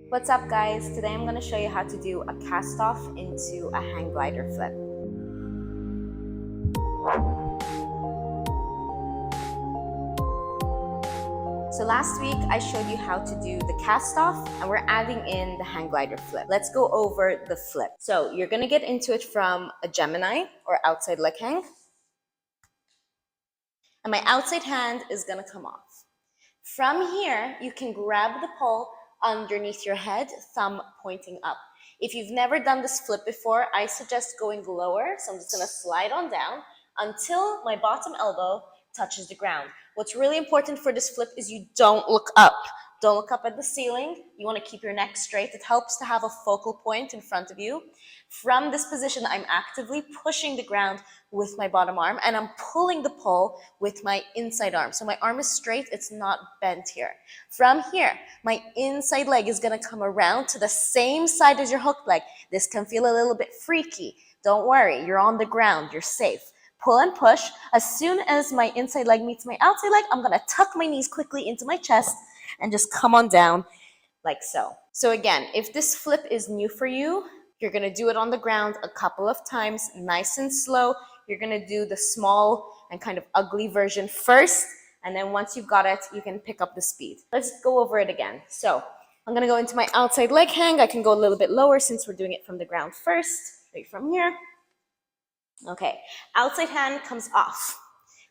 What's up guys? Today I'm going to show you how to do a cast off into a hang glider flip. So last week I showed you how to do the cast off and we're adding in the hang glider flip. Let's go over the flip. So you're going to get into it from a Gemini or outside leg hang. And my outside hand is going to come off. From here, you can grab the pole underneath your head, thumb pointing up. If you've never done this flip before, I suggest going lower. So I'm just going to slide on down until my bottom elbow touches the ground. What's really important for this flip is you don't look up. Don't look up at the ceiling. You want to keep your neck straight. It helps to have a focal point in front of you. From this position, I'm actively pushing the ground with my bottom arm and I'm pulling the pole with my inside arm. So my arm is straight, it's not bent here. From here, my inside leg is going to come around to the same side as your hooked leg. This can feel a little bit freaky. Don't worry, you're on the ground, you're safe. Pull and push. As soon as my inside leg meets my outside leg, I'm going to tuck my knees quickly into my chest and just come on down like so. So again, if this flip is new for you, you're going to do it on the ground a couple of times, nice and slow. You're going to do the small and kind of ugly version first, and then once you've got it, you can pick up the speed. Let's go over it again. So I'm going to go into my outside leg hang. I can go a little bit lower since we're doing it from the ground first, right from here. Okay, outside hand comes off.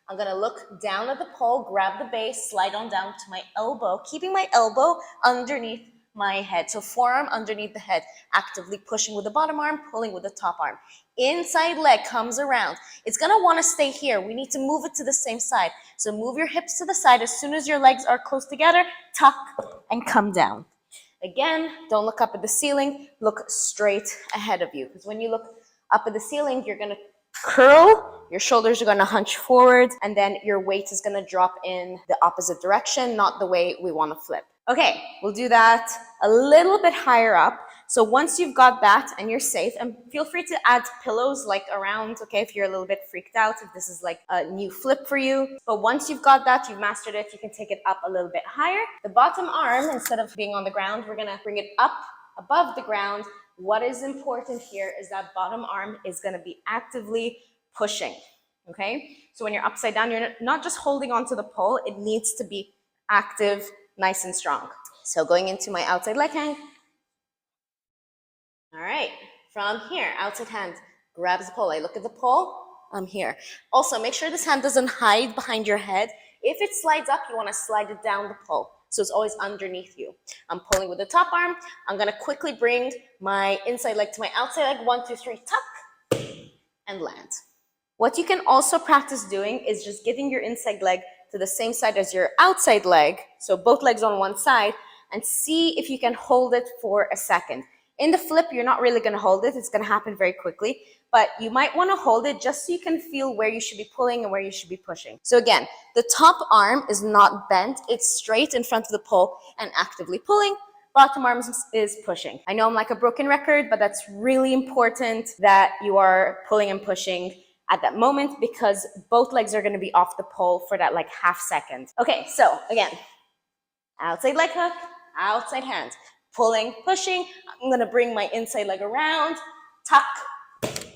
I'm going to look down at the pole, grab the base, slide on down to my elbow, keeping my elbow underneath my head. So forearm underneath the head, actively pushing with the bottom arm, pulling with the top arm. Inside leg comes around. It's going to want to stay here. We need to move it to the same side. So move your hips to the side. As soon as your legs are close together, tuck and come down. Again, don't look up at the ceiling. Look straight ahead of you. Because when you look up at the ceiling, you're going to curl, your shoulders are going to hunch forward, and then your weight is going to drop in the opposite direction, not the way we want to flip. Okay, we'll do that a little bit higher up. So once you've got that and you're safe, and feel free to add pillows like around, okay, if you're a little bit freaked out, if this is like a new flip for you. But once you've got that, you've mastered it, you can take it up a little bit higher. The bottom arm, instead of being on the ground, we're going to bring it up above the ground. What is important here is that bottom arm is going to be actively pushing, okay? So when you're upside down, you're not just holding onto the pole, it needs to be active, nice and strong. So going into my outside leg hang. All right, from here, outside hand grabs the pole. I look at the pole, I'm here. Also, make sure this hand doesn't hide behind your head. If it slides up, you want to slide it down the pole. So it's always underneath you. I'm pulling with the top arm. I'm going to quickly bring my inside leg to my outside leg. 1, 2, 3, tuck, and land. What you can also practice doing is just getting your inside leg to the same side as your outside leg. So both legs on one side, and see if you can hold it for a second. In the flip, you're not really going to hold it. It's going to happen very quickly. But you might want to hold it just so you can feel where you should be pulling and where you should be pushing. So again, the top arm is not bent. It's straight in front of the pole and actively pulling. Bottom arm is pushing. I know I'm like a broken record, but that's really important that you are pulling and pushing at that moment because both legs are going to be off the pole for that like half second. Okay, so again, outside leg hook, outside hand. Pulling, pushing. I'm going to bring my inside leg around, tuck,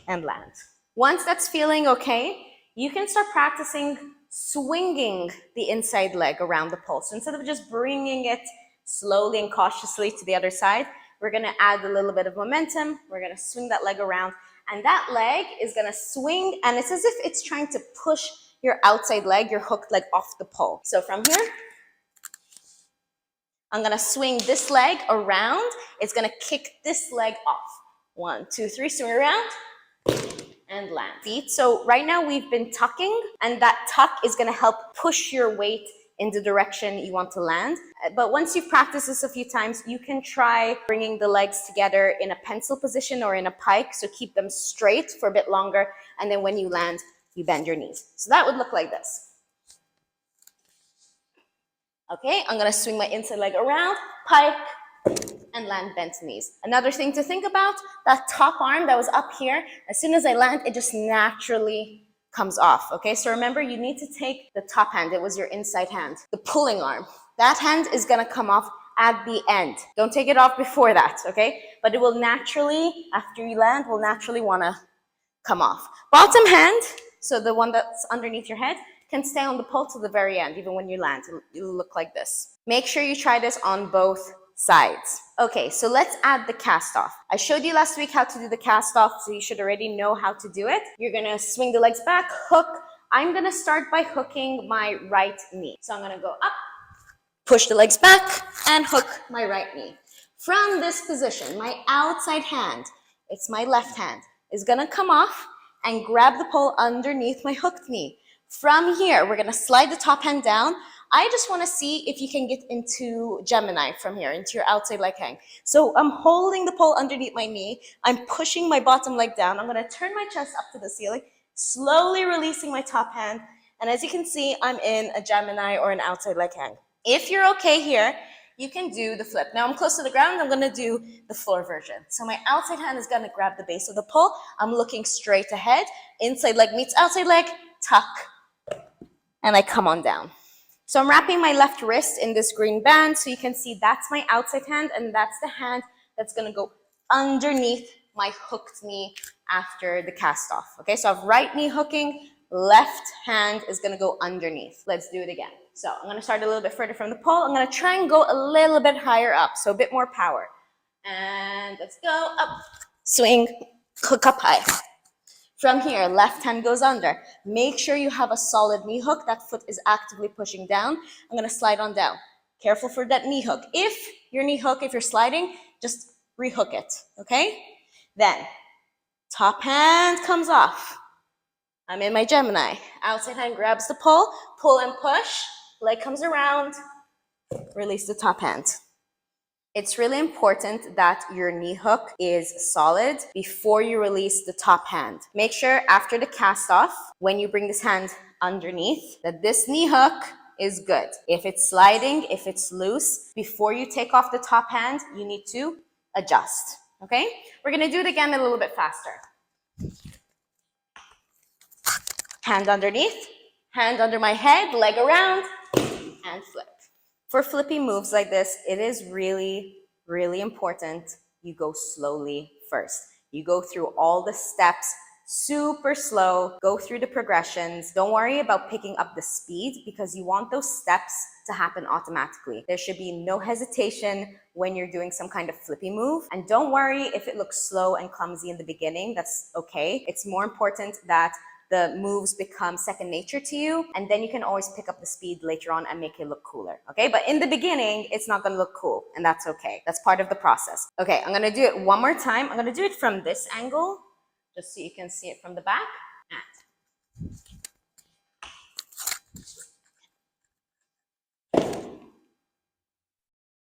and land. Once that's feeling okay, you can start practicing swinging the inside leg around the pole. So instead of just bringing it slowly and cautiously to the other side, we're going to add a little bit of momentum. We're going to swing that leg around, and that leg is going to swing, and it's as if it's trying to push your outside leg, your hooked leg, off the pole. So from here, I'm going to swing this leg around. It's going to kick this leg off. 1, 2, 3, swing around and land. Feet. So right now we've been tucking, and that tuck is going to help push your weight in the direction you want to land. But once you've practiced this a few times, you can try bringing the legs together in a pencil position or in a pike. So keep them straight for a bit longer. And then when you land, you bend your knees. So that would look like this. Okay, I'm going to swing my inside leg around, pike, and land bent knees. Another thing to think about, that top arm that was up here, as soon as I land, it just naturally comes off. Okay, so remember, you need to take the top hand. It was your inside hand, the pulling arm. That hand is going to come off at the end. Don't take it off before that, okay? But it will naturally, after you land, will naturally want to come off. Bottom hand, so the one that's underneath your head, can stay on the pole to the very end, even when you land. It'll look like this. Make sure you try this on both sides. Okay, so let's add the cast off. I showed you last week how to do the cast off, so you should already know how to do it. You're gonna swing the legs back, hook. I'm gonna start by hooking my right knee. So I'm gonna go up, push the legs back, and hook my right knee. From this position, my outside hand, it's my left hand, is gonna come off and grab the pole underneath my hooked knee. From here, we're gonna slide the top hand down. I just wanna see if you can get into Gemini from here, into your outside leg hang. So I'm holding the pole underneath my knee. I'm pushing my bottom leg down. I'm gonna turn my chest up to the ceiling, slowly releasing my top hand. And as you can see, I'm in a Gemini or an outside leg hang. If you're okay here, you can do the flip. Now I'm close to the ground, I'm gonna do the floor version. So my outside hand is gonna grab the base of the pole. I'm looking straight ahead. Inside leg meets outside leg, tuck, and I come on down. So I'm wrapping my left wrist in this green band so you can see that's my outside hand and that's the hand that's gonna go underneath my hooked knee after the cast off. Okay, so I have right knee hooking, left hand is gonna go underneath. Let's do it again. So I'm gonna start a little bit further from the pole. I'm gonna try and go a little bit higher up, so a bit more power. And let's go up, swing, hook up high. From here, left hand goes under. Make sure you have a solid knee hook. That foot is actively pushing down. I'm gonna slide on down. Careful for that knee hook. If your knee hook, if you're sliding, just rehook it, okay? Then, top hand comes off. I'm in my Gemini. Outside hand grabs the pole, pull and push, leg comes around, release the top hand. It's really important that your knee hook is solid before you release the top hand. Make sure after the cast off, when you bring this hand underneath, that this knee hook is good. If it's sliding, if it's loose, before you take off the top hand, you need to adjust, okay? We're gonna do it again a little bit faster. Hand underneath, hand under my head, leg around, and flip. For flippy moves like this, it is really, really important you go slowly first. You go through all the steps super slow, go through the progressions. Don't worry about picking up the speed because you want those steps to happen automatically. There should be no hesitation when you're doing some kind of flippy move. And don't worry if it looks slow and clumsy in the beginning, that's okay. It's more important that the moves become second nature to you, and then you can always pick up the speed later on and make it look cooler, okay? But in the beginning, it's not gonna look cool, and that's okay. That's part of the process. Okay, I'm gonna do it one more time. I'm gonna do it from this angle, just so you can see it from the back.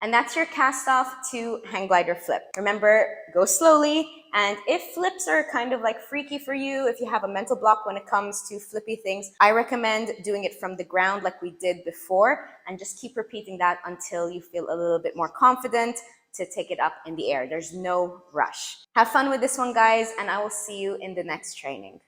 And that's your cast off to Hanglider flip. Remember, go slowly. And if flips are kind of like freaky for you, if you have a mental block when it comes to flippy things, I recommend doing it from the ground like we did before and just keep repeating that until you feel a little bit more confident to take it up in the air. There's no rush. Have fun with this one, guys, and I will see you in the next training.